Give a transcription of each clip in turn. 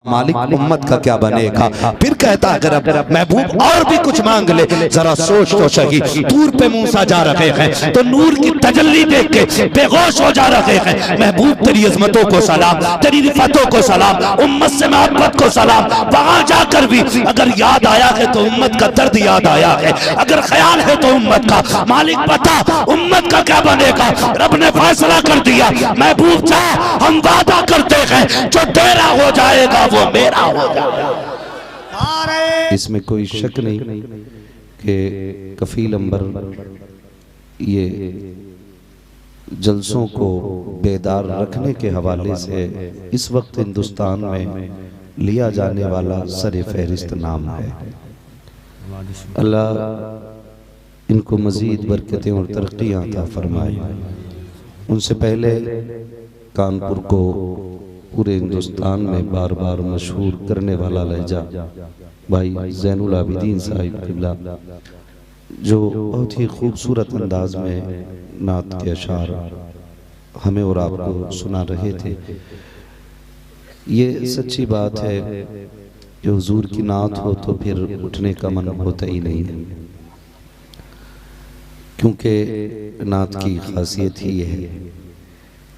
मालिक उम्मत का क्या बनेगा। फिर कहता अगर अब महबूब और भी कुछ मांग ले, जरा सोच तो सही। दूर पे मूसा जा रहे हैं तो नूर की तजल्ली देख के बेहोश हो जा रहे हैं। महबूब तेरी अजमतों को सलाम, तेरी रिफतों को सलाम, उम्मत से मोहब्बत को सलाम। वहां जाकर भी अगर याद आया है तो उम्मत का दर्द याद आया है, अगर ख्याल है तो उम्मत का। मालिक बता उम्मत का क्या बनेगा। रब ने फैसला कर दिया, महबूब जा हम वादा करते हैं जो तेरा हो जाएगा वो मेरा हो जाएगा। इसमें कोई शक नहीं कि कफील अंबर ये जलसों को बेदार रखने के हवाले से इस वक्त हिंदुस्तान में लिया जाने वाला सर फहरिस्त नाम है। अल्लाह इनको मजीद बरकतें और तरक्कियां अता फरमाए। उनसे पहले कानपुर को पूरे हिंदुस्तान में बार बार मशहूर करने वाला लहजा भाई ज़ैनुल आबिदीन साहिब क़िबला, जो बहुत ही खूबसूरत अंदाज में नात के अशार हमें और आपको सुना रहे थे। ये सच्ची बात है कि हुजूर की नात हो तो फिर उठने का मन होता ही नहीं है, क्योंकि नात की खासियत ही है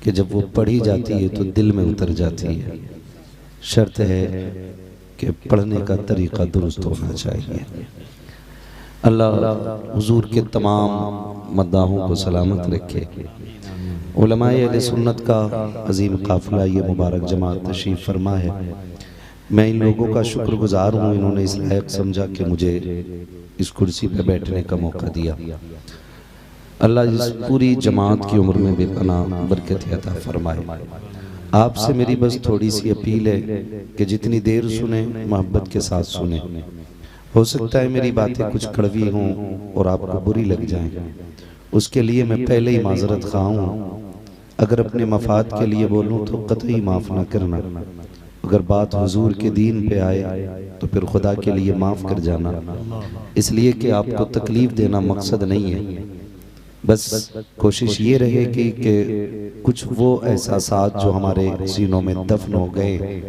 कि जब वो पढ़ी जाती है तो दिल में उतर जाती है। शर्त है कि पढ़ने का तरीका दुरुस्त होना चाहिए। अल्लाह हुजूर के तमाम मद्दाहों को सलामत रखे। उलमाए अहले सुन्नत का अजीम काफिला ये मुबारक जमात तशरीफ फरमा है। मैं इन लोगों का शुक्रगुजार हूँ, इन्होंने इस लायक समझा कि मुझे इस कुर्सी पर बैठने का मौका दिया। अल्लाह इस पूरी जमात की उम्र में बेपनाह बरकत अता फरमाए। आपसे मेरी बस थोड़ी सी अपील है कि जितनी देर सुने मोहब्बत के साथ सुने। हो सकता है मेरी बातें कुछ कड़वी हों और आपको बुरी लग जाएं, उसके लिए मैं पहले ही माजरत खा हूँ। अगर अपने मफाद के लिए बोलूँ तो कतई माफ़ ना करना। अगर बात हुजूर के दीन पे आए तो फिर खुदा के लिए माफ़ कर जाना, इसलिए कि आपको तकलीफ़ देना मकसद नहीं है। बस कोशिश ये रहेगी कि कुछ वो एहसासात जो हमारे सीनों में दफन हो गए,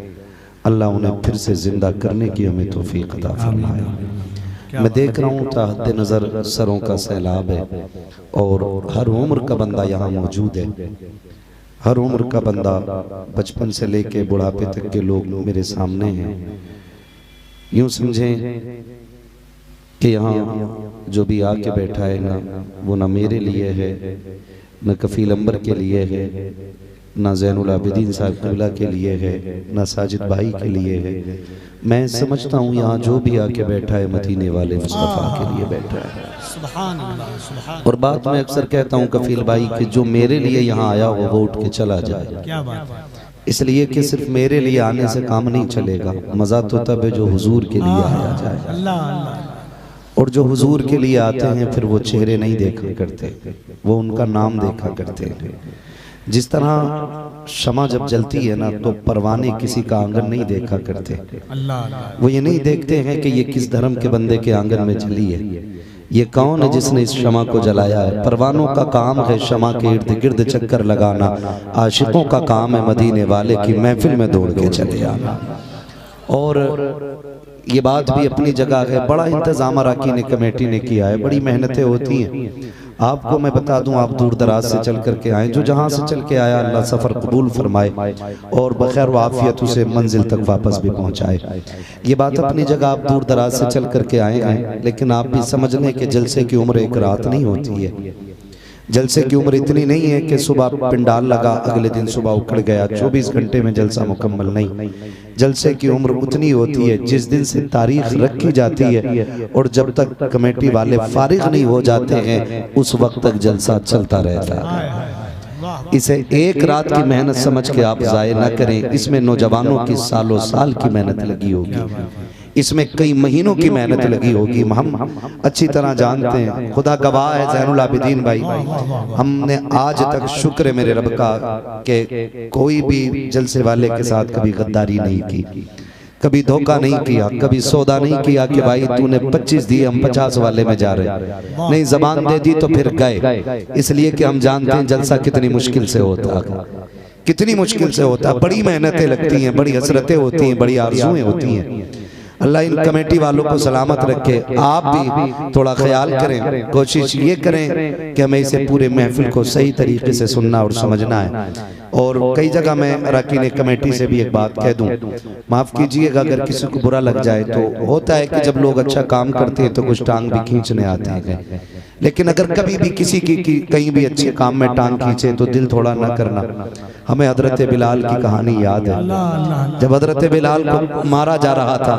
अल्लाह उन्हें फिर से जिंदा करने की हमें तौफीक अता फरमाए। मैं देख रहा हूँ ताहत नज़र सरों का सैलाब है और हर उम्र का बंदा यहाँ मौजूद है। हर उम्र का बंदा, बचपन से लेके बुढ़ापे तक के लोग मेरे सामने हैं। यूँ समझें कि यहाँ जो भी आके बैठा है ना, वो ना मेरे लिए है, न कफील अंबर के लिए है, ना ज़ैनुल आबिदीन साहब क़िबला के लिए है, ना साजिद भाई के लिए है। मैं समझता हूँ यहाँ जो भी आके बैठा है मदीने वाले मुस्तफ़ा के लिए बैठा है। सुभान अल्लाह, सुभान। और बात मैं अक्सर कहता हूँ कफील भाई कि जो मेरे लिए यहाँ आया हो वो उठ के चला जाए। क्या बात है। इसलिए कि सिर्फ मेरे लिए आने से काम नहीं चलेगा, मज़ा तो तब है जो हुजूर के लिए आया जाए। अल्लाह। और जो हुजूर के लिए आते हैं फिर वो चेहरे नहीं देखा करते, वो उनका नाम देखा करते हैं। जिस तरह शमा जब जलती है ना तो परवाने किसी का आंगन नहीं देखा करते। वो ये नहीं देखते हैं कि ये किस धर्म के बंदे के आंगन में जली है, ये कौन है जिसने इस शमा को जलाया है। परवानों का काम है शमा के इर्द गिर्द चक्कर लगाना, आशिकों का काम है मदीने वाले की महफिल में दौड़ के चले आना। और ये बात भी अपनी जगह है, बड़ा इंतजाम अराकीन कमेटी ने किया है, बड़ी मेहनतें होती हैं। आपको मैं बता दूं, आप दूर दराज से चल करके आए, जो जहां से चल के आया अल्लाह सफ़र कबूल फरमाए और बखैर व आफियत उसे मंजिल तक वापस भी पहुंचाए। ये बात अपनी जगह, आप दूर दराज से चल करके आए हैं, लेकिन आप भी समझ लें कि जलसे की उम्र एक रात नहीं होती है। जलसे की उम्र इतनी नहीं है कि सुबह पिंडाल लगा अगले दिन सुबह उखड़ गया, 24 घंटे में जलसा मुकम्मल नहीं। जलसे की उम्र उतनी होती है जिस दिन से तारीख रखी जाती है और जब तक कमेटी वाले फारिग नहीं हो जाते हैं उस वक्त तक जलसा चलता रहता है। इसे एक रात की मेहनत समझ के आप जाये न करें, इसमें नौजवानों की सालों साल की मेहनत लगी होगी, इसमें कई महीनों की मेहनत लगी होगी। हम अच्छी तरह जानते हैं, खुदा गवाह है ज़ैनुल आबिदीन भाई, हमने आज तक शुक्र है मेरे रब का कि कोई भी जलसे वाले के साथ कभी गद्दारी नहीं की, कभी धोखा नहीं किया, कभी सौदा नहीं किया कि भाई तूने 25 दिए हम 50 वाले में जा रहे। नहीं, जबान दे दी तो फिर गए, इसलिए कि हम जानते हैं जलसा कितनी मुश्किल से होता है। कितनी मुश्किल से होता है, बड़ी मेहनतें लगती हैं, बड़ी हसरतें होती हैं, बड़ी आरज़ुएं होती हैं। अल्लाह इन कमेटी वालों को सलामत रखे। आप भी थोड़ा ख्याल करें, कोशिश ये करें कि हमें इसे पूरे महफिल को सही तरीके से सुनना और समझना है। और कई जगह मैं अरकान कमेटी से भी एक बात कह दूं, माफ़ कीजिएगा अगर किसी को बुरा लग जाए, तो होता है कि जब लोग अच्छा काम करते हैं तो कुछ टांग भी खींचने आते हैं, लेकिन अगर कभी भी किसी की कहीं भी अच्छे काम में टांग खींचे तो दिल थोड़ा ना करना। हमें हजरत बिलाल की कहानी याद है। जब हजरत बिलाल को मारा जा रहा था,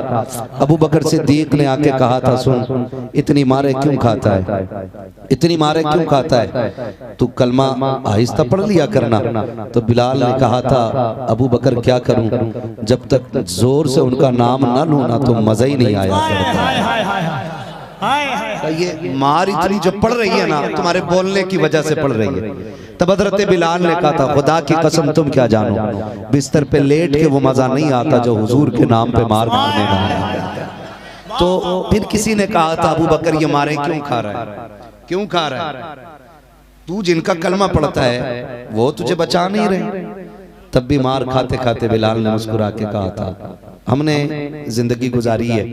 अबू बकर सिद्दीक ने आके कहा था, सुन इतनी मारे क्यों खाता है, इतनी मारे क्यों खाता है, तू कलमा आहिस्ता पढ़ लिया करना। तो बिलाल ने कहा था, अबू बकर क्या करूं, जब तक जोर से उनका नाम ना लूं ना तो मजा ही नहीं आया करता। ये मार इतनी जो पड़ रही है ना, तुम्हारे बोलने की वजह से पड़ रही है। तब हजरत बिलाल ने कहा था, खुदा की कसम तुम क्या जानो, बिस्तर पे लेट के वो मजा नहीं आता जो हुजूर के नाम पे मार खाने का आता। तो फिर किसी ने कहा था, अबू बकर ये मारे क्यों खा रहा है, क्यों खा रहा है, तू जिनका कलमा पढ़ता है वो तुझे बचा नहीं रहे। तब भी मार खाते खाते बिलाल ने मुस्कुरा के कहा था, हमने जिंदगी गुजारी है,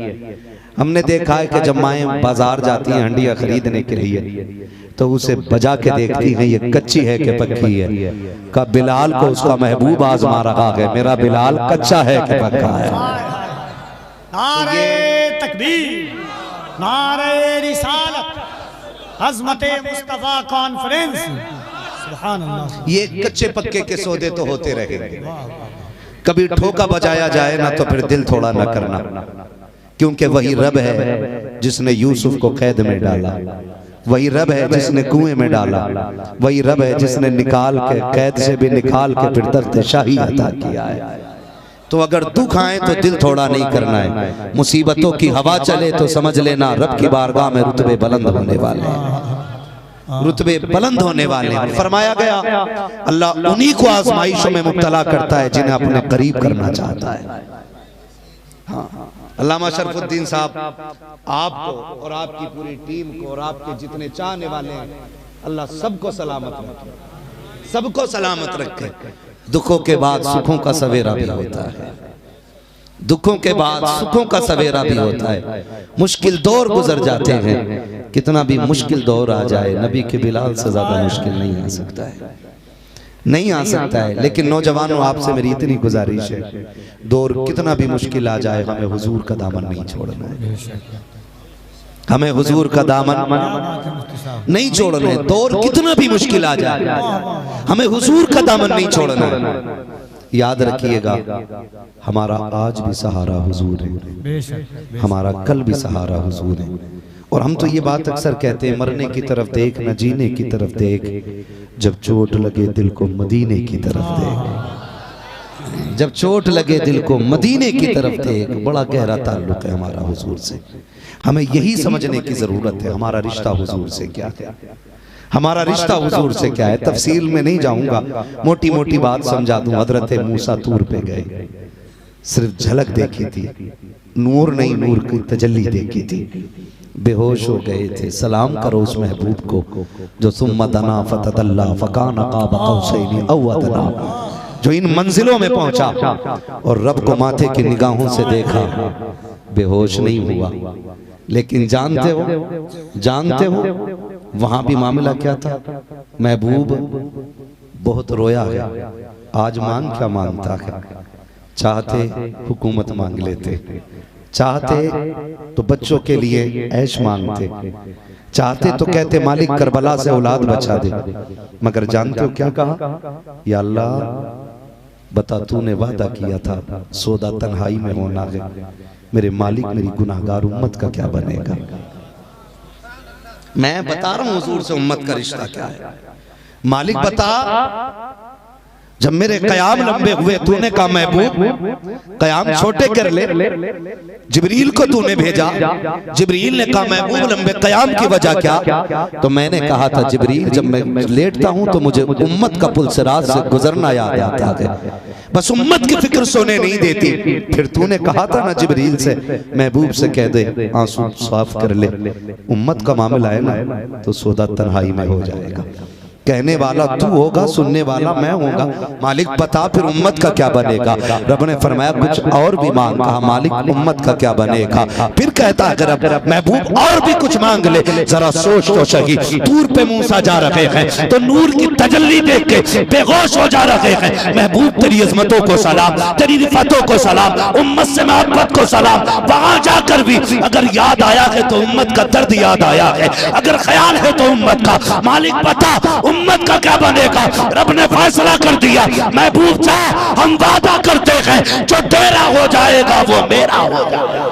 हमने देखा है कि जब माएँ बाजार जाती हैं हंडिया खरीदने के लिए तो उसे बजा के देखती हैं ये कच्ची है कि पक्की है। का बिलाल को उसका महबूब आजमा रहा है, मेरा बिलाल कच्चा है कि पक्का है। नारे तकबीर, नारे रिसालत, अज़मते मुस्तफा कॉन्फ्रेंस, सुभान अल्लाह। ये कच्चे पक्के के सौदे तो होते रहेंगे, कभी ठोका बजाया जाए ना तो फिर दिल थोड़ा ना करना, क्योंकि वही रब है जिसने यूसुफ को कैद में डाला, वही रब है जिसने कुएं में डाला, वही रब है जिसने निकाल के कैद से भी निकाल के फिर तख्त शाही अता किया है। तो अगर दुख आए तो दिल थोड़ा नहीं करना है, मुसीबतों की हवा चले तो समझ लेना रब की बारगाह में रुतबे बुलंद होने वाले हैं, रुतबे बुलंद होने वाले हैं। फरमाया गया अल्लाह उन्हीं को आजमाइशों में मुब्तला करता है जिन्हें अपने करीब करना चाहता है। हाँ, अल्लामा शरफुद्दीन साहब आपको और आपकी पूरी टीम को और आपके जितने चाहने वाले हैं, अल्लाह सबको सलामत रखे, सबको सलामत रखे। दुखों के बाद सुखों का सवेरा भी होता है, दुखों के बाद सुखों का सवेरा भी होता है। मुश्किल दौर गुजर जाते हैं, कितना भी मुश्किल दौर आ जाए नबी के बिलाल से ज्यादा मुश्किल नहीं आ सकता है, नहीं आ सकता है। लेकिन नौजवानों आपसे मेरी इतनी गुजारिश है, दौर कितना भी मुश्किल आ जाए हमें हुजूर का दामन नहीं छोड़ना है, हमें हुजूर का दामन नहीं छोड़ना है। दौर कितना भी मुश्किल आ जाए हमें हुजूर का दामन नहीं छोड़ना है। याद रखिएगा हमारा आज भी सहारा हुजूर है, हमारा कल भी सहारा हुजूर है। और हम तो ये बात अक्सर कहते हैं, मरने की तरफ देख न जीने की तरफ देख, जब चोट लगे दिल को मदीने की तरफ देख, जब चोट लगे दिल को मदीने की तरफ देख। बड़ा गहरा ताल्लुक है हमारा हुजूर से, हमें यही समझने की जरूरत है हमारा रिश्ता हुजूर से क्या है, हमारा रिश्ता हुजूर से क्या है। तफसील में नहीं जाऊंगा, मोटी मोटी बात समझा दूं। हजरत मूसा तूर पे गए, सिर्फ झलक देखी थी, नूर नहीं नूर की तजल्ली देखी थी, बेहोश हो गए थे। सलाम करो उस महबूब को जो सुम्मा दना फतदल्ला फकाना क़ाब क़ौसैन औ अदना, जो इन मंजिलों में पहुंचा और रब को माथे की निगाहों से देखा, बेहोश नहीं हुआ। लेकिन जानते हो वहां भी मामला क्या था, महबूब बहुत रोया है। आज मांग क्या मांगता है, चाहते हुकूमत मांग लेते, चाहते तो बच्चों के लिए ऐश मांगते, चाहते तो कहते मालिक करबला से औलाद बचा दे। मगर जानते हो क्या कहा, या अल्लाह बता तूने वादा किया था सौदा तन्हाई में होना है, मेरे मालिक मेरी गुनाहगार उम्मत का क्या बनेगा। मैं बता रहा हूं हुजूर से उम्मत का रिश्ता क्या है। मालिक बता, जब मेरे कयाम लंबे हुए तूने कहा महबूब कयाम छोटे कर ले, जिब्रील को तूने भेजा, जिब्रील ने कहा महबूब लंबे कयाम की वजह क्या। तो मैंने कहा था जिब्रील जब मैं लेटता हूं तो मुझे उम्मत का पुलसरात से गुजरना याद आता है, बस उम्मत की फिक्र सोने नहीं देती। फिर तूने कहा था ना जिब्रील से महबूब से कह दे आंसू साफ कर ले, उम्मत का मामला है ना तो सौदा तन्हाई में हो जाएगा। कहने वाला तू होगा, सुनने वाला मैं होगा। मालिक बता फिर उम्मत का क्या बनेगा। रब ने फरमाया कुछ और भी मांग। कहा मालिक उम्मत का क्या बनेगा। फिर कहता है रब महबूब और भी कुछ मांग ले। जरा सोच तो सही, दूर पे मूसा जा रहे हैं तो नूर की तजल्ली देख के बेहोश हो जा रहे हैं। महबूब तेरी अजमतों को सलाम, तेरी रिफतों को सलाम, उम्मत से मोहब्बत को सलाम। वहां जाकर भी अगर याद आया है तो उम्मत का दर्द याद आया है, अगर ख्याल है तो उम्मत का। मालिक बता उम्मत का क्या बनेगा। रब ने फैसला कर दिया महबूब जा, हम वादा करते हैं जो तेरा हो जाएगा वो मेरा हो जाएगा।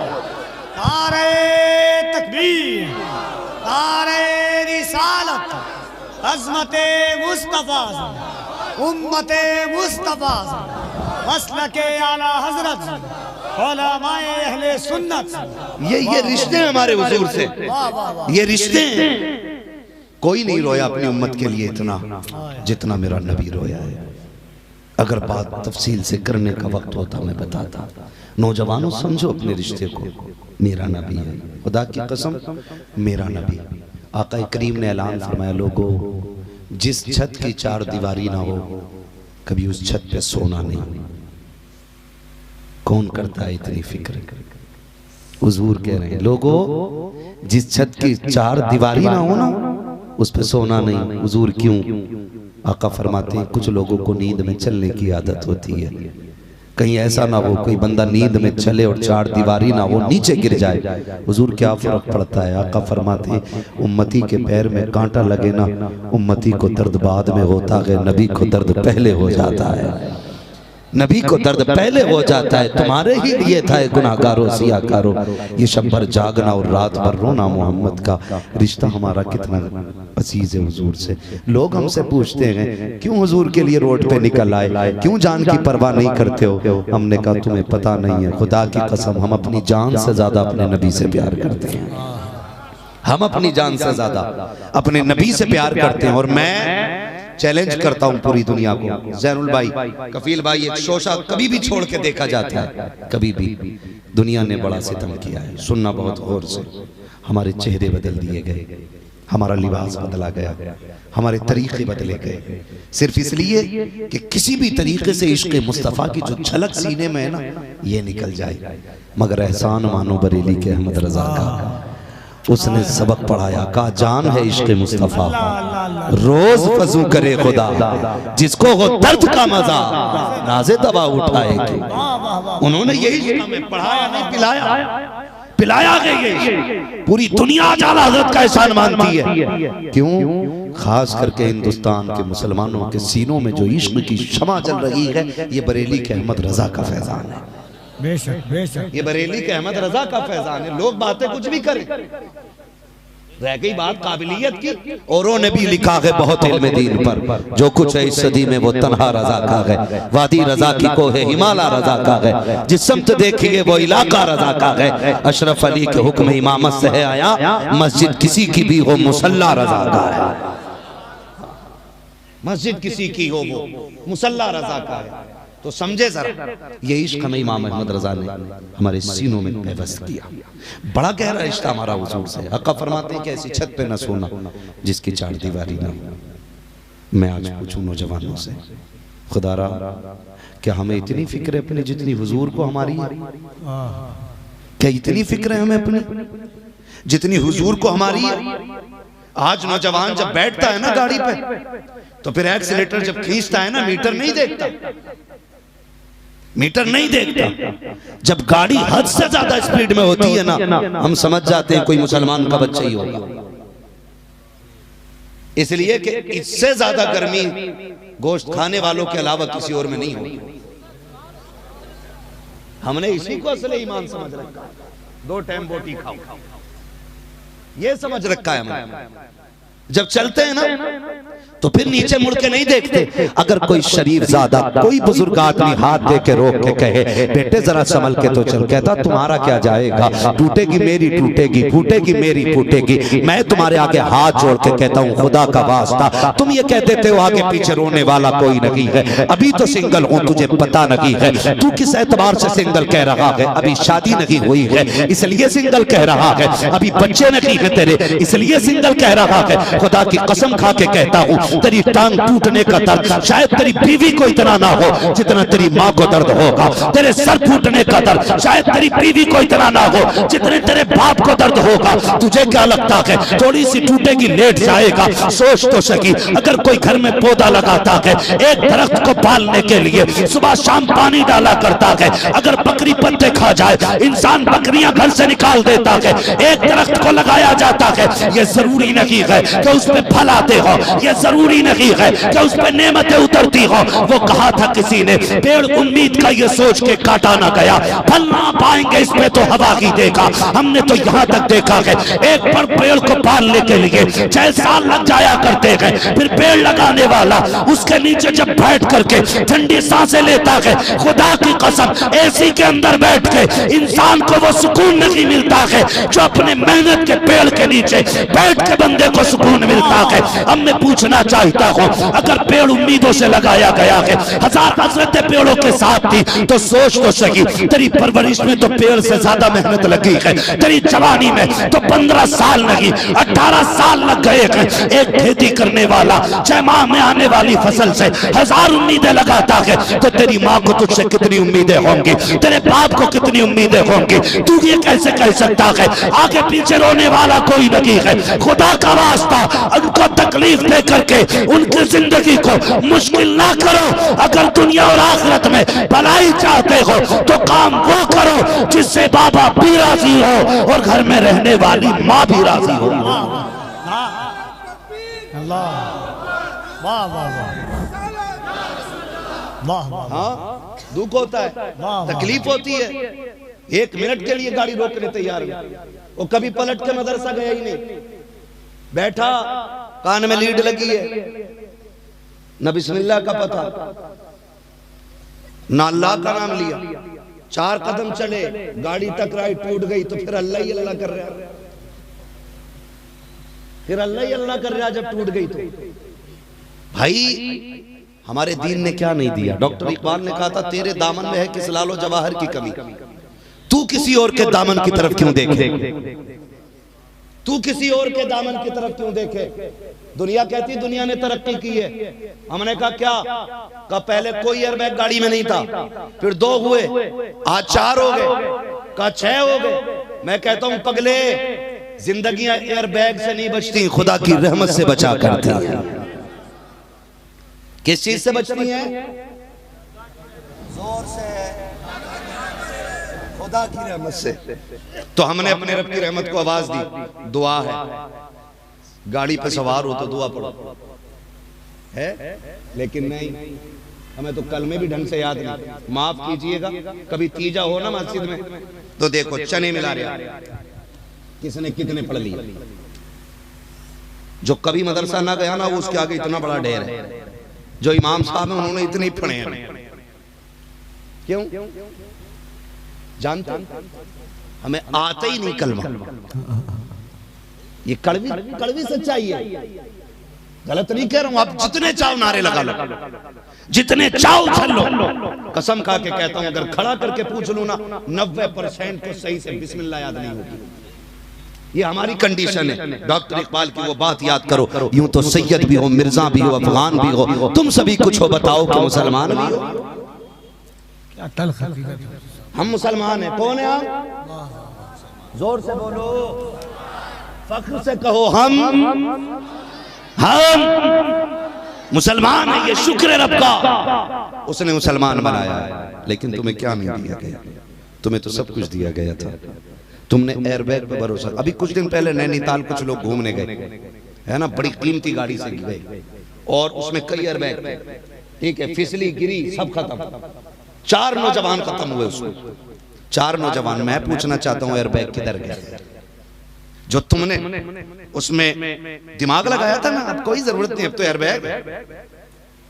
नारे तकबीर, नारे रिसालत, अज़मते मुस्तफा, उम्मते मुस्तफा, मसलके आला हजरत, उलमाए अहले सुन्नत। ये रिश्ते हैं हमारे हुजूर से, ये रिश्ते हैं। कोई नहीं रोया अपनी उम्मत के लिए इतना जितना मेरा नबी रोया है। अगर बात तफसील से करने का वक्त होता मैं बताता। नौजवानों समझो अपने रिश्ते को। मेरा नबी है, खुदा की कसम मेरा नबी। आका करीम ने ऐलान फरमाया लोगों जिस छत की चार दीवारी ना हो कभी उस छत पे सोना नहीं। कौन करता है इतनी फिक्र। हुजूर कह रहे हैं लोगों जिस छत की चार दीवारी ना हो ना उस पे सोना नहीं। हुजूर क्यों। आका फरमाते हैं कुछ लोगों को नींद में चलने की आदत होती है, कहीं ऐसा ना हो कोई बंदा नींद में चले और चार दीवारी ना हो नीचे गिर जाए। हुजूर क्या फर्क पड़ता है। आका फरमाते हैं उम्मती के पैर में कांटा लगे ना उम्मती को दर्द बाद में होता है, नबी को दर्द पहले हो जाता है। नबी को दर्द पहले हो जाता है। तुम्हारे ही लिए था गुनाहगारों सियाकारों ये शब भर जागना और रात भर रोना। मोहम्मद का रिश्ता हमारा कितना अजीज है हुजूर से। लोग हमसे पूछते हैं क्यों हुजूर के लिए रोड पे निकल आए, क्यों जान की परवाह नहीं करते हो। हमने कहा तुम्हें पता नहीं है, खुदा की कसम हम अपनी जान से ज्यादा अपने नबी से प्यार करते हैं। हम अपनी जान से ज्यादा अपने नबी से प्यार करते हैं। और मैं चैलेंज करता हूं पूरी दुनिया को, जैनुल भाई, कफील भाई, एक शोशा कभी भी छोड़ के देखा जाता है। कभी भी दुनिया ने बड़ा सितम किया है। सुनना बहुत गौर से। हमारे चेहरे बदल दिए गए, हमारा लिबास बदला गया, हमारे तरीके बदले गए, सिर्फ इसलिए कि किसी भी तरीके से इश्क मुस्तफ़ा की जो झलक सीने में है ना ये निकल जाए। मगर एहसान मानो बरेली के अहमद रजा का, उसने सबक पढ़ाया। कहा जान है इश्क मुस्तफा रोज फजू करे खुदा, जिसको हो दर्द का मजा नाज़े दवा उठाएगी। उन्होंने यही हमें पढ़ाया, नहीं पिलाया। पिलाया गया। पूरी दुनिया आला हज़रत का एहसान मानती है। क्यों? खास करके हिंदुस्तान के मुसलमानों के सीनों में जो इश्क की शमा जल रही है ये बरेली के अहमद रजा का फैजान है। बेशक बेशक ये बरेली के अहमद रजा का फैजान है। लोग बातें कुछ भी करें, रह गई बात काबिलियत की। औरों ने भी लिखा है बहुत इल्म दीन पर, जो कुछ है इस सदी में वो तन्हा रजा का है। वादी रजा की को है, हिमालय रजा का है, जिस समत देखिए वो इलाका रजा का है। अशरफ अली के हुक्म इमामत से है आया, मस्जिद किसी की भी हो मुसल्ला रजा का है। मस्जिद किसी की हो वो मुसल्ला रजा का है। तो समझे जरा, ये इश्क हमें इमाम अहमद रजा ने हमारे सीनों में व्यवस्थित किया। बड़ा गहरा रिश्ता हमारा हुजूर से। आका फरमाते हैं कि ऐसी छत पे न सोना जिसकी चार दीवारी ना हो। मैं आज पूछूं नौजवानों से, खुदारा क्या हमें इतनी फिक्र है अपनी जितनी हुजूर को हमारी है? क्या इतनी फिक्र है हमें अपनी जितनी हुजूर को हमारी है? आज नौजवान जब बैठता है ना गाड़ी पे तो फिर एक्सीलेटर जब खींचता है ना मीटर नहीं देखता, मीटर नहीं देखता। जब गाड़ी हद से ज्यादा स्पीड में होती है ना हम समझ जाते हैं कोई मुसलमान का बच्चा ही होगा। इसलिए कि इससे ज्यादा गर्मी गोश्त खाने वालों के अलावा किसी और में नहीं होगी। हमने इसी को असले ईमान समझ रखा है। 2 टाइम बोटी खाओ ये समझ रखा है हमने। जब चलते हैं ना तो फिर नीचे मुड़ के नहीं देखते। अगर कोई शरीफ ज्यादा कोई बुजुर्ग आदमी हाथ दे के रोक के कहे बेटे जरा संभल के तो चल, कहता तुम्हारा क्या जाएगा, टूटेगी मेरी टूटेगी, फूटेगी मेरी फूटेगी। मैं तुम्हारे आगे हाथ जोड़ के कहता हूँ खुदा का वास्ता, तुम ये कह देते हो आगे पीछे रोने वाला कोई नहीं है, अभी तो सिंगल हूँ तुझे पता नहीं है, तू किस एतबार से सिंगल कह रहा है, अभी शादी नहीं हुई है इसलिए सिंगल कह रहा है, अभी बच्चे नहीं है तेरे इसलिए सिंगल कह रहा है, खुदा की कसम खा के कहता हूँ तेरी टांग टूटने का दर्द शायद तेरी बीवी को इतना ना हो जितना तेरी माँ को दर्द होगा। तेरे सर फूटने का दर्द शायद तेरी बीवी को इतना ना हो जितने तेरे बाप को दर्द होगा। तुझे क्या लगता है थोड़ी सी टूटेगी लेट जाएगा? सोच तो सकी अगर कोई घर में पौधा लगाता है, एक दरख्त को पालने के लिए सुबह शाम पानी डाला करता है, अगर बकरी पत्ते खा जाए इंसान बकरियां घर से निकाल देता है, एक दरख्त को लगाया जाता है, ये जरूरी नहीं है कि उस पे फल आते हो, ये जरूरी नहीं है कि उस पे नेमतें उतरती हो। वो कहा था किसी ने पेड़ उम्मीद का ये सोच के काटा ना गया, फल ना पाएंगे इसमें तो हवा ही देगा। हमने तो यहाँ तक देखा है एक पर पेड़ को पालने के लिए 6 साल लग जाया करते हैं, फिर पेड़ लगाने वाला उसके नीचे जब बैठ करके ठंडी सांसें लेता है, खुदा की कसम एसी के अंदर बैठ के इंसान को वो सुकून नहीं मिलता है जो अपने मेहनत के पेड़ के नीचे बैठ के बंदे को सुकून मिलता है। अब मैं पूछना चाहता हूँ अगर पेड़ उम्मीदों से लगाया गया है, 1000 हसरतें पेड़ों के साथ थी, तो सोच तो सही तेरी परवरिश में तो पेड़ से ज्यादा मेहनत लगी है, तेरी जवानी में तो 15 साल नहीं 18 साल लग गए हैं। एक खेती करने वाला 6 माह में आने वाली फसल से 1000 उम्मीदें लगाता है, तो तेरी माँ को तुझसे कितनी उम्मीदें होंगी, तेरे बाप को कितनी उम्मीदें होंगी? तू ये कैसे कह सकता है आगे पीछे रोने वाला कोई नहीं है? खुदा का वास्ता उनको तकलीफ दे करके उनकी जिंदगी को मुश्किल ना करो। अगर दुनिया और आखिरत में भलाई चाहते हो तो काम वो करो जिससे बाबा भी राजी हो और घर में रहने वाली माँ भी राजी हो। अल्लाह वाह वाह वाह वाह। हाँ दुख होता है, तकलीफ होती है, 1 मिनट के लिए गाड़ी रोकने तैयार है। वो कभी पलट के मदरसा गया ही नहीं, बैठा कान में लीड लगी है, न बिस्मिल्लाह का पता ना अल्लाह का नाम लिया, 4 कदम चले गाड़ी टकराई टूट गई, तो फिर अल्लाह ही अल्लाह कर रहा, फिर अल्लाह ही अल्लाह कर रहा जब टूट गई तो। भाई हमारे दीन ने क्या नहीं दिया? डॉक्टर इकबाल ने कहा था तेरे दामन में है किस लालो जवाहर की कमी, तू किसी और के दामन की तरफ क्यों देखे? तू किसी और के दामन की तरफ क्यों देखे? दुनिया कहती दुनिया ने तरक्की की है, हमने कहा क्या? कहा पहले कोई एयरबैग गाड़ी में नहीं था, फिर 2 हुए, आज 4 हो गए, कहा 6 हो गए। मैं कहता हूं पगले जिंदगियां एयरबैग से नहीं बचती, खुदा की रहमत से बचा करती है। किस चीज से बचती है? जोर से, खुदा की रहमत से। तो हमने अपने रब की रहमत को आवाज दी, दुआ है। गाड़ी पे सवार हो तो दुआ पढ़ो है, लेकिन नहीं, हमें तो कलमे भी ढंग से याद नहीं। माफ कीजिएगा, कभी तीजा हो ना मस्जिद में तो देखो चने मिला रहे किसने कितने पढ़ लिए। जो कभी मदरसा ना गया ना वो उसके आगे इतना बड़ा ढेर है। जो इमाम साहब हैं उन्होंने इतने ही पढ़े हैं। क्यों जानते? हमें आता ही नहीं कलमा। ये कड़वी सच्चाई है, गलत नहीं कह रहा हूं। आप जितने चाहो नारे लगा लो, जितने चाहो चल लो, कसम खा के कहता हूं अगर खड़ा करके पूछ लो ना 90% को सही से बिस्मिल्लाह याद नहीं होगी। ये हमारी कंडीशन है। डॉक्टर इकबाल की वो बात याद करो, यूं तो सैयद भी हो, मिर्जा भी हो, अफगान भी हो, तुम सभी कुछ हो, बताओ कि मुसलमान भी हो। हम मुसलमान हैं। कौन है आप? जोर से बोलो, फख्र से कहो, हम मुसलमान हैं। ये शुक्र है रब का, उसने मुसलमान बनाया है। लेकिन तुम्हें क्या नहीं दिया गया? तुम्हें तो सब कुछ दिया गया था। तुमने एयरबैग पे भरोसा। अभी कुछ दिन पहले नैनीताल कुछ लोग घूमने गए है ना, बड़ी कीमती गाड़ी से गए और उसमें कई एयरबैग, ठीक है, फिसली गिरी, सब खत्म। 4 नौजवान खत्म हुए उसमें, 4 नौजवान। मैं पूछना चाहता हूँ एयरबैग किधर गया? जो तुमने उसमें दिमाग लगाया था ना, अब कोई जरूरत नहीं, अब तो एयरबैग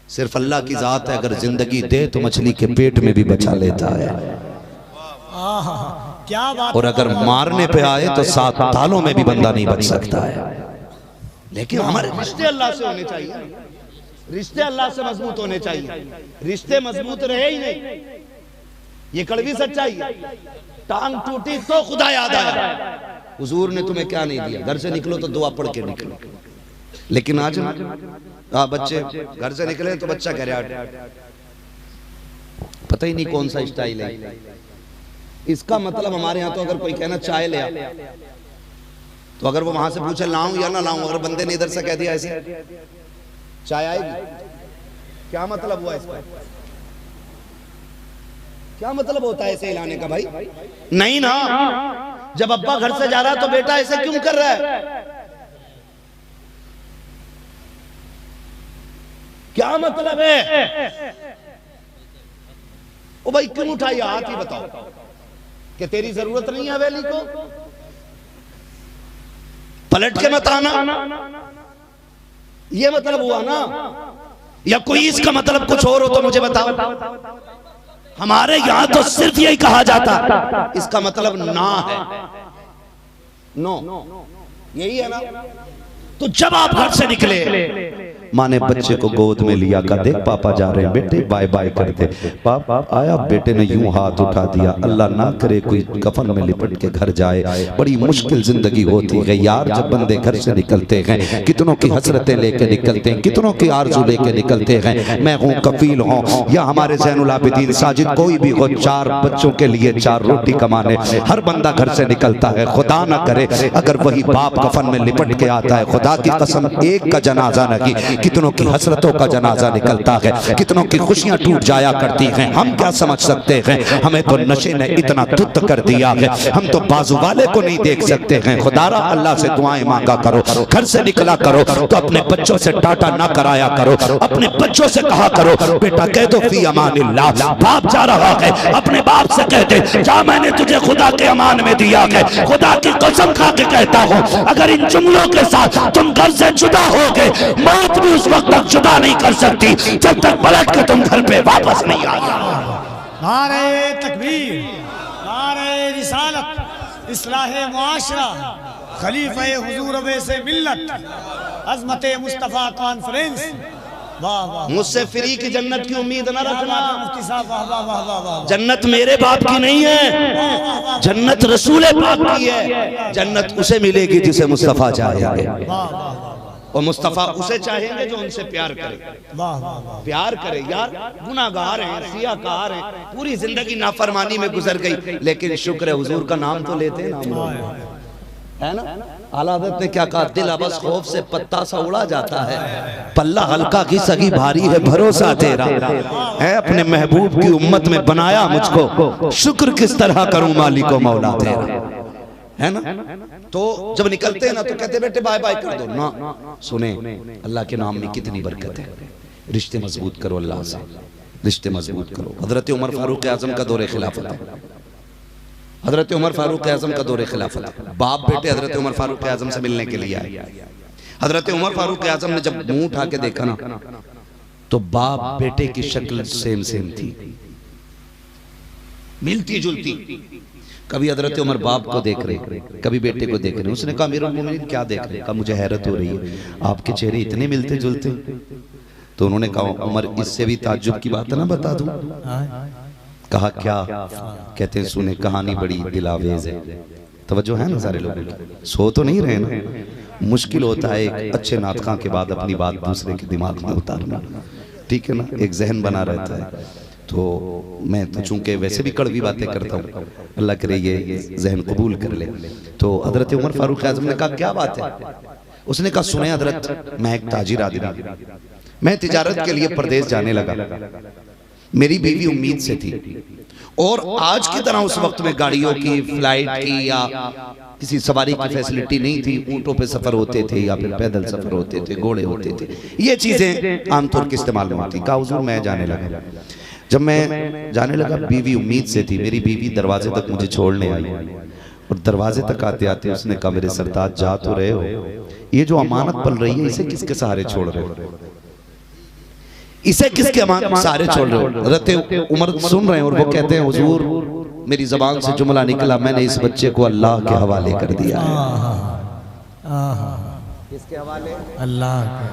सिर्फ अल्लाह की जात है। अगर जिंदगी दे तो मछली के पेट में भी बचा लेता है, क्या बात। और अगर मारने पे आए तो 7 तालों में भी बंदा नहीं बच सकता है। लेकिन हमारे रिश्ते अल्लाह से होने चाहिए, रिश्ते अल्लाह से मजबूत होने चाहिए। रिश्ते मजबूत रहे ही नहीं, ये कड़वी सच्चाई है। टांग टूटी तो खुदा याद आया। हुजूर ने तुम्हें क्या नहीं दिया? घर से निकलो तो दुआ पढ़ के निकलो, लेकिन आज बच्चे घर से निकले तो बच्चा कह रहा पता ही नहीं कौन सा स्टाइल है। इसका मतलब हमारे यहाँ तो अगर कोई कहना चाय ले आ, तो अगर वो वहां से पूछे लाऊं या ना लाऊं, अगर बंदे ने इधर से कह दिया ऐसे चाय आएगी, क्या मतलब हुआ इसका? क्या मतलब होता है ऐसे हिलाने का भाई? नहीं ना, जब अब्बा घर से जा रहा है तो बेटा ऐसे क्यों कर रहा है? क्या मतलब है? ओ भाई क्यों उठाई हाथ ही बताओ कि तेरी जरूरत नहीं है हवेली को? पलट के मत आना, ये मतलब हुआ ना? या कोई इसका मतलब कुछ और हो तो मुझे बताओ। हमारे यहां तो सिर्फ यही कहा जाता, इसका मतलब ना है, नो, यही है ना? तो जब आप घर से निकले, माँ ने बच्चे को गोद में लिया, का देख पापा जा रहे हैं बेटे, बाय बाय कर दे। पापा आया, बेटे ने यूं हाथ उठा दिया, अल्लाह ना करे कोई कफन में लिपट के घर जाए। बड़ी मुश्किल जिंदगी होती है यार जब बंदे घर से निकलते हैं, कितनों की हसरतें लेके निकलते हैं, कितनों की आरज़ू लेके निकलते हैं। मैं हूँ, कफील हूँ, या हमारे ज़ैनुल आबिदीन साजिद कोई भी हो, 4 बच्चों के लिए 4 रोटी कमाने हर बंदा घर से निकलता है। खुदा ना करे अगर वही बाप कफन में लिपट के आता है, खुदा की कसम एक का जनाजा नहीं, कितनों की हसरतों का जनाजा निकलता है, कितनों की खुशियां टूट जाया करती हैं। हम क्या समझ सकते हैं? हमें तो नशे ने इतना धुत कर दिया है, हम तो बाजू वाले को नहीं देख सकते हैं। खुदारा अल्लाह से दुआएं मांगा करो, घर से निकला करो तो अपने बच्चों से टाटा ना कराया करो, अपने बच्चों से कहा करो बेटा कह दो फी अमानिल्लाह। बाप जा रहा है, अपने बाप से कह दे जा मैंने तुझे खुदा के अमान में दिया है, खुदा की कसम खा के कहता हूँ अगर इन जुमलों के साथ तुम घर से जुदा हो गए, मौत भी उस वक्त तक जुदा नहीं कर सकती जब तक पलट के तुम घर पे वापस नहीं आ जाओ। नारे तकबीर, नारे रिसालत, इस्लाहे मुआशरा, खलीफे हुजूर अवैसे मिल्लत, अज़मते मुस्तफ़ा कॉन्फ्रेंस। वाह वाह, मुझसे फ्री की जन्नत की उम्मीद न रखना मुफ्ती साहब। वाह वाह वाह वाह वाह, जन्नत मेरे बाप की नहीं है, जन्नत रसूल पाक की है। जन्नत उसे मिलेगी जिसे मुस्तफ़ा चाहेंगे, और मुस्तफ़ा उसे चाहेंगे जो उनसे प्यार करे। प्यार करे यार, गुनाहगार हैं, सियाकार हैं, पूरी जिंदगी नाफरमानी में गुजर गई, लेकिन शुक्र है हुजूर का नाम तो लेते हैं ना, है ना? आला हज़रत ने क्या कहा, दिल बस खौफ से पत्ता सा उड़ा जाता है, पल्ला हल्का की सगी भारी है भरोसा तेरा है, अपने महबूब की उम्मत में बनाया मुझको, शुक्र किस तरह करूं मालिको मौला तेरा, है ना? तो जब निकलते हैं ना तो कहते बेटे बाय बाय कर दो ना। सुने अल्लाह के नाम में कितनी बरकत है, रिश्ते मजबूत करो, अल्लाह से रिश्ते मजबूत करो। हजरत उमर फारूक आजम का दौरे खिलाफत है, हजरत उमर फारूक आजम का दौरे खिलाफत है। बाप बेटे हजरत उमर फारूक आजम से मिलने के लिए आए। हजरत उमर फारूक आजम ने जब मुंह उठा के देखा ना तो बाप बेटे की शक्ल सेम सेम थी, मिलती जुलती। कभी हजरत उमर बाप को देख रहे, कभी बेटे को देख रहे। उसने कहा अमीरुल मोमिनीन क्या देख रहे? कहा मुझे हैरत हो रही है, आपके चेहरे इतने मिलते जुलते। तो उन्होंने कहा उमर इससे भी ताज्जुब की बात ना बता दूं? कहा क्या? कहते हैं सुने कहानी बड़ी दिलावेज है। तवज्जो है ना सारे लोगों की? सो तो नहीं रहे ना? मुश्किल होता है एक अच्छे नाटका के बाद अपनी बात दूसरे के दिमाग में उतारना, ठीक है ना? एक जहन बना रहता है। तो मैं तो चूंकि वैसे भी कड़वी बातें करता हूँ, अल्लाह करे ये जहन कबूल कर ले। तो हजरत उमर फारूक आजम ने कहा क्या बात है? उसने कहा सुने हजरत मैं एक ताजिर आदमी, मैं तिजारत के लिए प्रदेश जाने लगा, मेरी बीवी उम्मीद से थी, और आज की तरह उस वक्त में गाड़ियों की, फ्लाइट की या किसी सवारी की फैसिलिटी नहीं थी। ऊँटों पे सफर होते थे या फिर पैदल सफर होते थे, घोड़े होते थे, ये चीजें आमतौर के इस्तेमाल में होती। कहा हुजूर मैं जाने लगा। जब मैं जाने लगा बीवी उम्मीद से थी, मेरी बीवी दरवाजे तक मुझे छोड़ने आई, और दरवाजे तक आते आते उसने कहा मेरे सरताज जा तो रहे हो, ये जो अमानत पल रही है इसे किसके सहारे छोड़ रहे हो? इसे किसके सहारे छोड़ रहे हो? हज़रत उमर सुन रहे हैं और वो कहते हैं हुजूर मेरी जबान से जुमला निकला, मैंने इस बच्चे को अल्लाह के हवाले कर दिया है। किसके हवाले? अल्लाह के।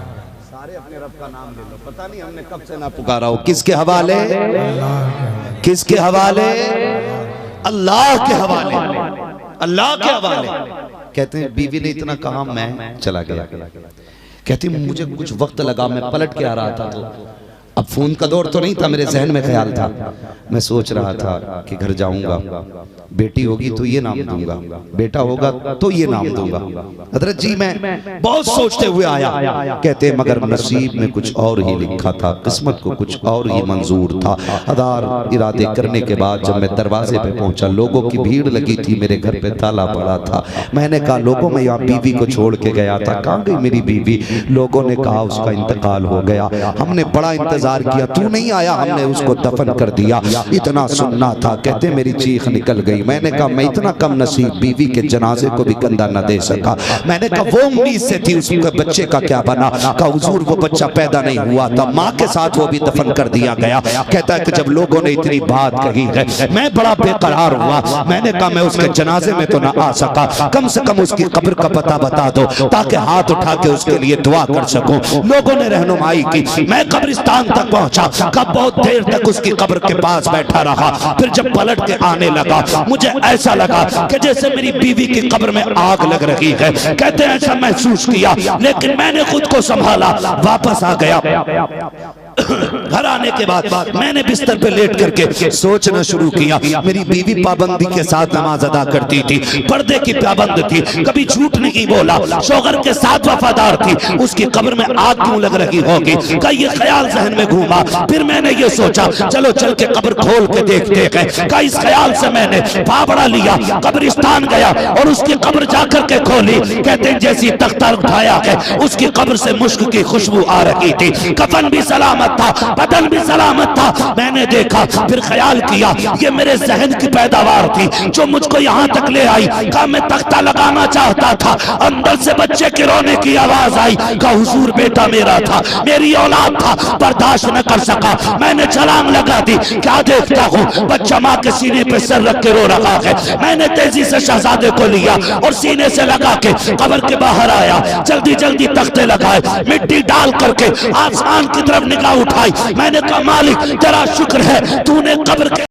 सारे अपने रब का नाम ले लो, पता नहीं हमने कब से ना पुकारा हो। किसके हवाले? किसके हवाले? अल्लाह के हवाले, अल्लाह के हवाले। कहते हैं बीवी ने इतना कहा मैं चला गया। कहती मुझे कुछ वक्त लगा, मैं पलट के आ रहा था तो अब फोन का दौर तो नहीं था, मेरे जहन में ख्याल था, मैं सोच रहा था कि घर जाऊंगा, बेटी होगी तो ये नाम दूंगा, बेटा होगा तो ये नाम दूंगा। हजरत जी मैं बहुत सोचते हुए आया। कहते मगर नसीब में कुछ और ही लिखा था, किस्मत को कुछ और ही मंजूर था। हजार इरादे करने के बाद जब मैं दरवाजे पे पहुंचा, लोगों की भीड़ लगी थी, मेरे घर पे ताला पड़ा था। मैंने कहा लोगों में यहाँ बीवी को छोड़ के गया था, कहाँ गई मेरी बीवी? लोगों ने कहा उसका इंतकाल हो गया। हमने बड़ा इंतजार किया, तू नहीं आया, हमने उसको दफन कर दिया, इतना सुनना था। कहते मेरी चीख निकल गई। मैंने कहा मैं इतना कम नसीब, बीवी के जनाजे को भी कंधा न दे सका। मैंने कहा वो उम्मीद से थी, उसके बच्चे का क्या बना? कहा हुजूर वो बच्चा पैदा नहीं हुआ था, माँ के साथ वो भी दफन कर दिया गया। कहता है कि जब लोगों ने इतनी बात कही है मैं बड़ा बेकरार हुआ। मैंने कहा मैं उसके जनाजे में तो ना आ सका, कम से कम उसकी कब्र का पता बता दो ताकि हाथ उठा के उसके लिए दुआ कर सकूं। लोगों ने रहनुमाई की, मैं कब्रिस्तान तक पहुंचा। कब बहुत देर तक उसकी कब्र के पास बैठा रहा। फिर जब पलट के आने लगा, मुझे ऐसा लगा कि जैसे मेरी बीवी की कब्र में आग लग रही है। कहते हैं ऐसा महसूस किया, लेकिन मैंने खुद को संभाला, वापस आ गया। घर आने के बाद मैंने बिस्तर पे लेट करके सोचना शुरू किया। मेरी बीवी पाबंदी के साथ नमाज अदा करती थी, पर्दे की पाबंद थी, कभी झूठ नहीं बोला, शौहर के साथ वफादार थी, उसकी कब्र में आग क्यों लग रही होगी? का ये ख्याल जहन में घूमा। फिर मैंने ये सोचा चलो चल के कब्र खोल के देखते हैं। का इस ख्याल से मैंने फावड़ा लिया, कब्रिस्तान गया और उसकी कब्र जाकर के खोली। कहते हैं जैसी तख्ता उठाया है, उसकी कब्र से मुश्क की खुशबू आ रही थी, कफन भी सलामत था, बदन भी सलामत था। मैंने देखा, फिर ख्याल किया ये मेरे जहन की पैदावार थी जो मुझको यहाँ तक ले आई। कहा मैं तख्ता लगाना चाहता था, अंदर से बच्चे के रोने की आवाज आई। कहा हुजूर बेटा मेरा था, मेरी औलाद था, बर्दाश्त न कर सका, मैंने छलांग लगा दी। क्या देखता हूँ बच्चा माँ के सीने पे सर रख के रो रहा है। मैंने तेजी से शहजादे को लिया और सीने से लगा के कब्र के बाहर आया। जल्दी जल्दी तख्ते लगाए, मिट्टी डाल करके आसमान की तरफ निगाह उठाई। मैंने कहा मालिक तेरा शुक्र है, तूने कब्र के